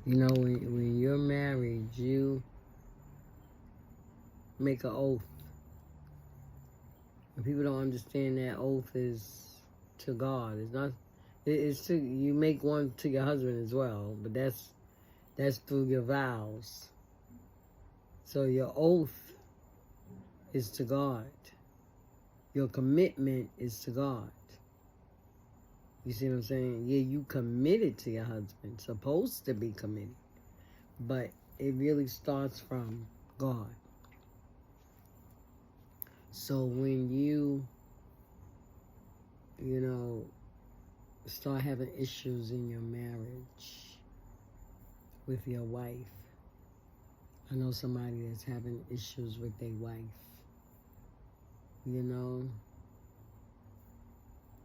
You know, when you're married, you make an oath. And people don't understand that oath is to God. It's not. It's to you make one to your husband as well, but that's through your vows. So your oath is to God. Your commitment is to God. You see what I'm saying? Yeah, you committed to your husband, supposed to be committed, but it really starts from God. So when you start having issues in your marriage with your wife, I know somebody that's having issues with their wife,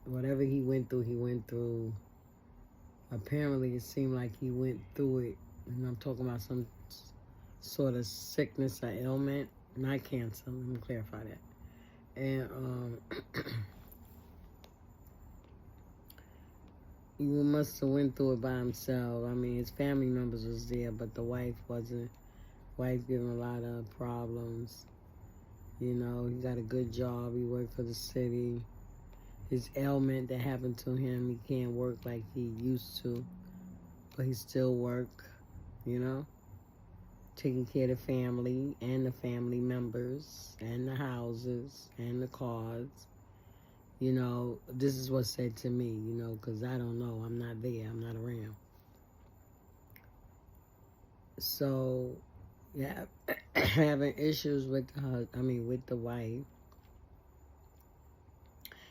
whatever he went through. Apparently, it seemed like he went through it, and I'm talking about some sort of sickness or ailment, not cancer. Let me clarify that. And he must have went through it by himself. I mean, his family members was there, but the wife wasn't. Wife giving a lot of problems. He got a good job. He worked for the city. His ailment that happened to him, he can't work like he used to, but he still work, taking care of the family and the family members and the houses and the cars. This is what's said to me, because I don't know. I'm not there. I'm not around. So, yeah, having issues with the wife.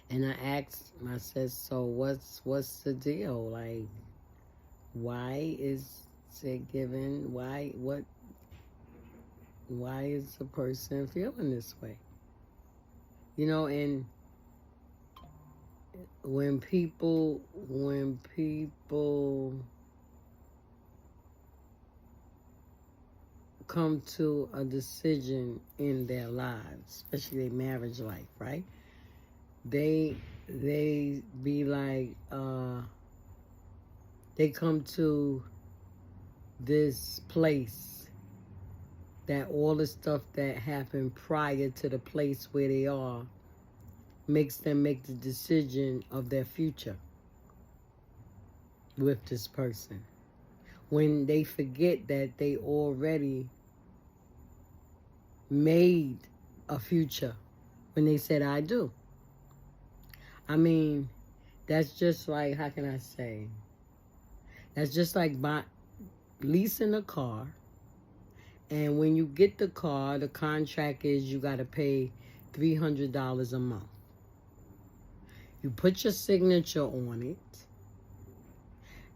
And I asked, I said, so what's the deal? Like, why is it given? Why is the person feeling this way? And when people come to a decision in their lives, especially their marriage life, right? They be like, they come to this place that all the stuff that happened prior to the place where they are makes them make the decision of their future with this person. When they forget that they already made a future when they said, I do. I mean, that's just like, how can I say? That's just like leasing a car. And when you get the car, the contract is you got to pay $300 a month. You put your signature on it.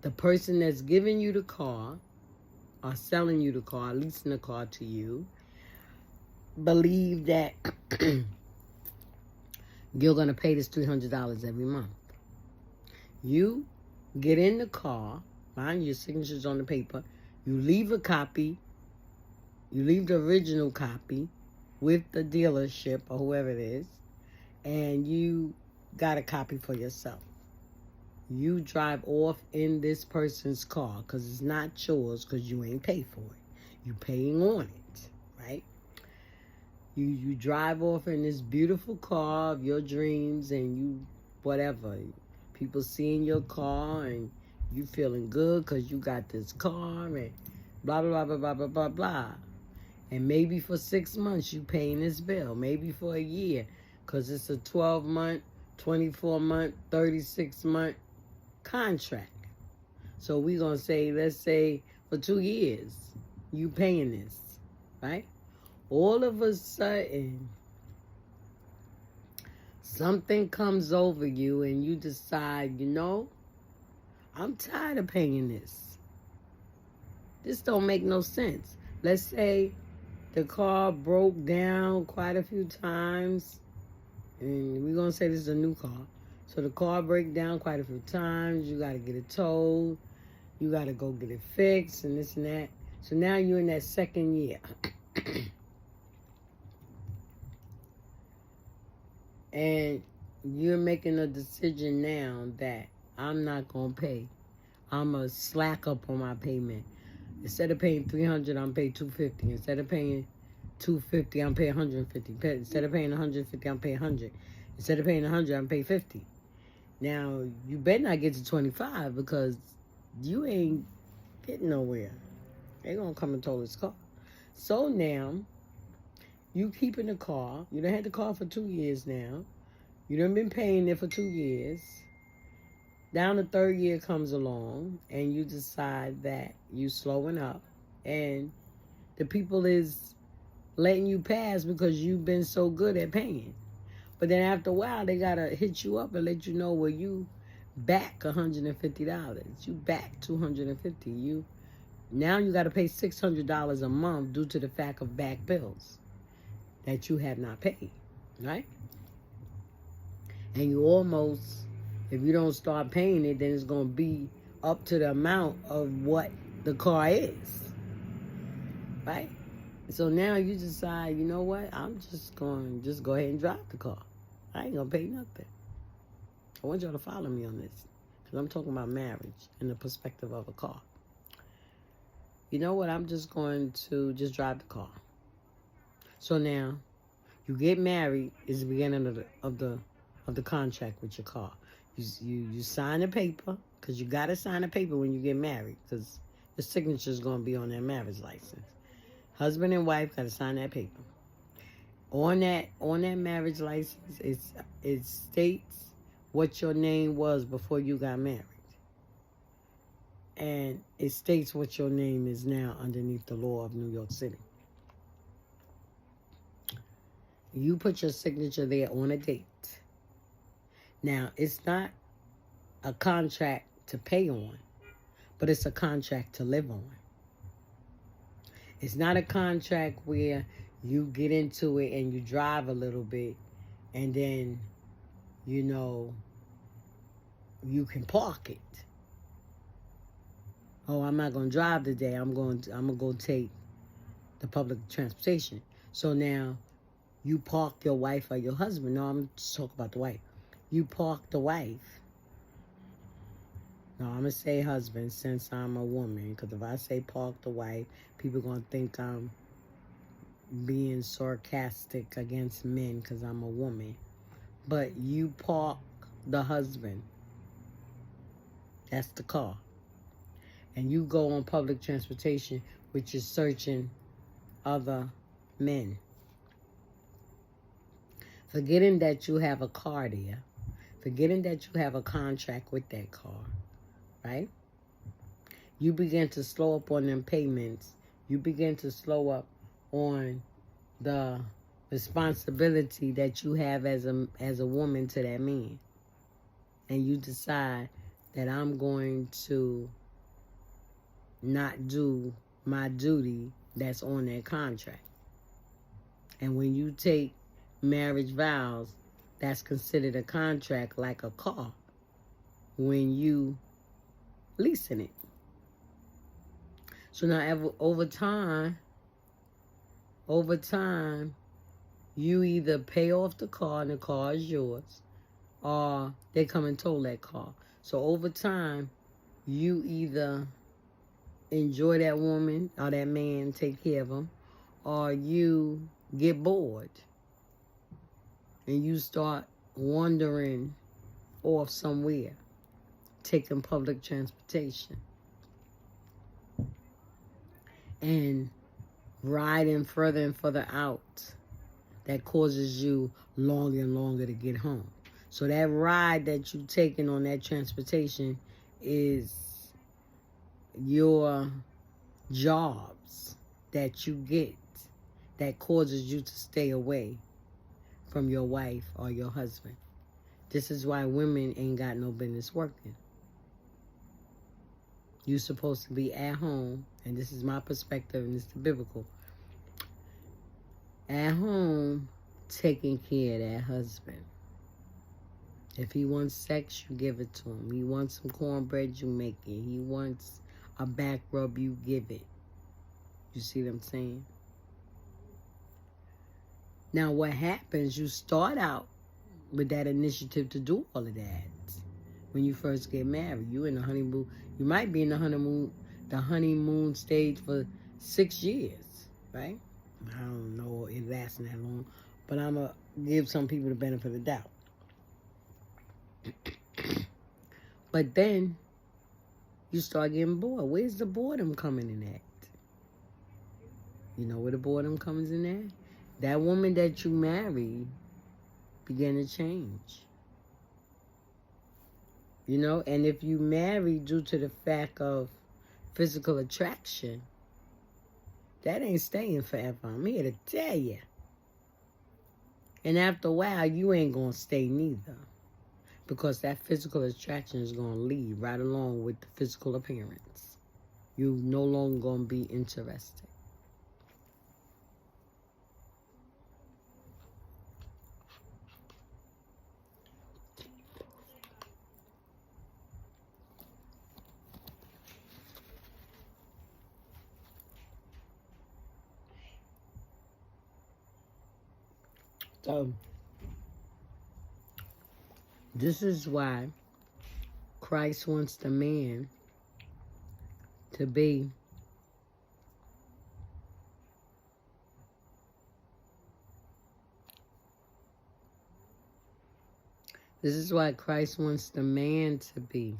The person that's giving you the car or selling you the car, leasing the car to you, believe that you're going to pay this $300 every month. You get in the car, find your signatures on the paper, you leave a copy, you leave the original copy with the dealership or whoever it is, and you got a copy for yourself. You drive off in this person's car because it's not yours because you ain't paid for it. You paying on it, right? You drive off in this beautiful car of your dreams and you, whatever. People seeing your car and you feeling good because you got this car and blah, blah, blah, blah, blah, blah, blah. And maybe for 6 months you paying this bill. Maybe for a year because it's a 12-month, 24-month, 36-month contract. So we're going to say, let's say for 2 years you paying this, right? All of a sudden, something comes over you and you decide, I'm tired of paying this. This don't make no sense. Let's say the car broke down quite a few times, and we're going to say this is a new car. So the car break down quite a few times. You got to get it towed. You got to go get it fixed and this and that. So now you're in that second year. And you're making a decision now that I'm not going to pay. I'm going to slack up on my payment. Instead of paying $300, I'm paying $250. Instead of paying $250, I'm paying $150. Instead of paying $150, I'm paying $100. Instead of paying $100, I'm paying $50. Now, you better not get to $25 because you ain't getting nowhere. They're going to come and tow this car. So now, you keeping the car. You done had the car for 2 years now. You done been paying it for 2 years. Down the third year comes along, and you decide that you slowing up, and the people is letting you pass because you've been so good at paying. But then after a while, they got to hit you up and let you know where you back $150. You back $250. Now you got to pay $600 a month due to the fact of back bills that you have not paid, right? And you almost, if you don't start paying it, then it's going to be up to the amount of what the car is, right? So now you decide, you know what? I'm just going to go ahead and drive the car. I ain't going to pay nothing. I want y'all to follow me on this because I'm talking about marriage in the perspective of a car. You know what? I'm just going to just drive the car. So now, you get married is the beginning of the contract with your car. You sign a paper because you got to sign a paper when you get married because the signature is going to be on that marriage license. Husband and wife got to sign that paper. On that marriage license, it states what your name was before you got married. And it states what your name is now underneath the law of New York City. You put your signature there on a date. Now, it's not a contract to pay on, but it's a contract to live on. It's not a contract where you get into it and you drive a little bit and then, you know, you can park it. Oh, I'm not going to drive today. I'm going to go take the public transportation. So now you park your wife or your husband. No, I'm just talking about the wife. You park the wife. No, I'm going to say husband since I'm a woman. Because if I say park the wife, people are going to think I'm being sarcastic against men because I'm a woman. But you park the husband. That's the car. And you go on public transportation, which is searching other men. Forgetting that you have a car there. Forgetting that you have a contract with that car. Right? You begin to slow up on them payments. You begin to slow up on the responsibility that you have as a woman to that man. And you decide that I'm going to not do my duty that's on that contract. And when you take marriage vows, that's considered a contract like a car when you leasing it. So now over time, you either pay off the car and the car is yours, or they come and tow that car. So over time, you either enjoy that woman or that man, take care of them, or you get bored and you start wandering off somewhere, taking public transportation and riding further and further out. That causes you longer and longer to get home. So that ride that you're taking on that transportation is your jobs that you get that causes you to stay away from your wife or your husband. This is why women ain't got no business working. You're supposed to be at home, and this is my perspective, and it's the biblical. At home, taking care of that husband. If he wants sex, you give it to him. He wants some cornbread, you make it. He wants a back rub, you give it. You see what I'm saying? Now, what happens, you start out with that initiative to do all of that. When you first get married, you in the honeymoon. You might be in the the honeymoon stage for 6 years, right? I don't know it lasting that long, but I'm going to give some people the benefit of the doubt. But then you start getting bored. Where's the boredom coming in at? You know where the boredom comes in at? That woman that you married began to change. You know, and if you marry due to the fact of physical attraction, that ain't staying forever. I'm here to tell you. And after a while, you ain't going to stay neither. Because that physical attraction is going to leave right along with the physical appearance. You no longer going to be interested. So, this is why Christ wants the man to be This is why Christ wants the man to be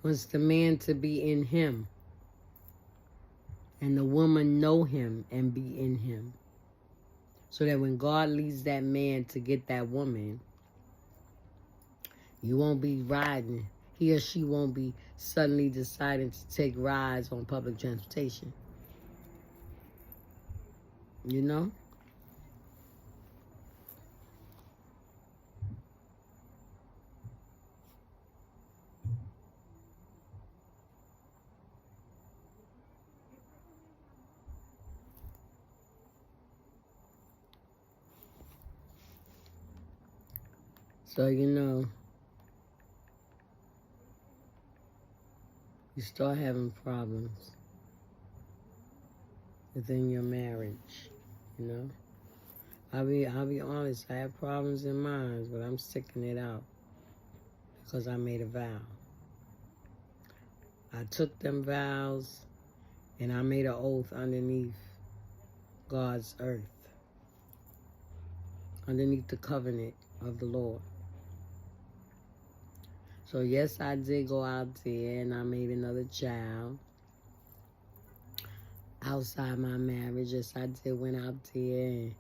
wants the man to be in him, and the woman know him and be in him. So that when God leads that man to get that woman, you won't be riding. He or she won't be suddenly deciding to take rides on public transportation. You know? So, you know, you start having problems within your marriage, you know? I'll be honest, I have problems in mine, but I'm sticking it out because I made a vow. I took them vows and I made an oath underneath God's earth, underneath the covenant of the Lord. So yes, I did go out there and I made another child outside my marriage. Yes, I did went out there and,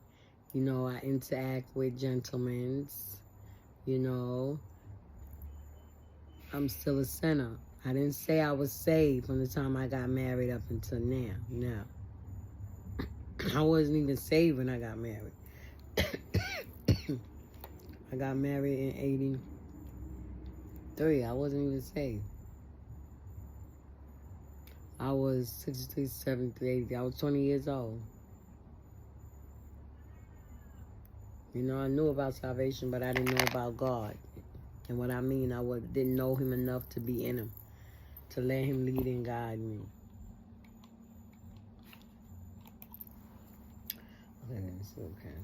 you know, I interact with gentlemen. You know, I'm still a sinner. I didn't say I was saved from the time I got married up until now. No. I wasn't even saved when I got married. I got married in 83. I wasn't even saved. I was 63, 73, 80. I was 20 years old. You know, I knew about salvation, but I didn't know about God. And what I mean, didn't know him enough to be in him, to let him lead and guide me. Okay, so okay.